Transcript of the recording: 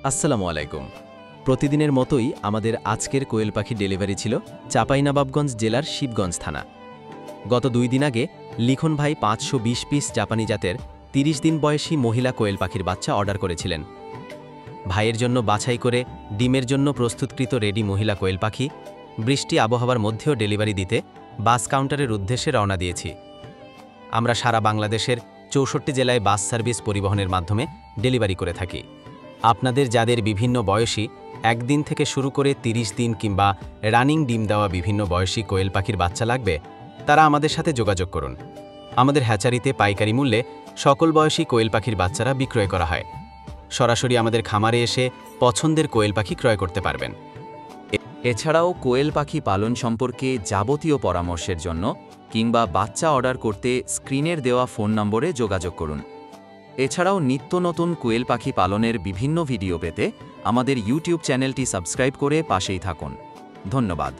আসসালামু আলাইকুম। প্রতিদিনের মতোই আমাদের আজকের কোয়েল পাখির ডেলিভারি ছিল চাঁপাইনবাবগঞ্জ জেলার শিবগঞ্জ থানা। গত 2 দিন আগে লিখন ভাই 520 পিস জাপানি জাতের 30 দিন বয়সী মহিলা কোয়েল পাখির বাচ্চা অর্ডার করেছিলেন। ভাইয়ের জন্য বাছাই করে ডিমের জন্য প্রস্তুতকৃত রেডি মহিলা কোয়েল পাখি বৃষ্টি আবহাওয়ার মধ্যেও ডেলিভারি দিতে বাস কাউন্টারের উদ্দেশ্যে রওনা দিয়েছি। আমরা সারা বাংলাদেশের 64 জেলায় বাস সার্ভিস পরিবহনের মাধ্যমে ডেলিভারি করে থাকি। আপনাদের যাদের বিভিন্ন বয়সী 1 দিন থেকে শুরু করে 30 দিন কিংবা রানিং ডিম দেওয়া বিভিন্ন বয়সী কোয়েল পাখির বাচ্চা লাগবে, তারা আমাদের সাথে যোগাযোগ করুন। আমাদের হ্যাচারিতে পাইকারি মূল্যে সকল বয়সী কোয়েল পাখির বাচ্চারা বিক্রয় করা হয়। সরাসরি আমাদের খামারে এসে পছন্দের কোয়েল পাখি ক্রয় করতে পারবেন। এছাড়াও কোয়েল পাখি পালন সম্পর্কে যাবতীয় পরামর্শের জন্য কিংবা বাচ্চা অর্ডার করতে স্ক্রিনের দেওয়া ফোন নম্বরে যোগাযোগ করুন। এছাড়াও নিত্য নতুন কোয়েল পাখি পালনের বিভিন্ন ভিডিও পেতে আমাদের ইউটিউব চ্যানেলটি সাবস্ক্রাইব করে পাশেই থাকুন। ধন্যবাদ।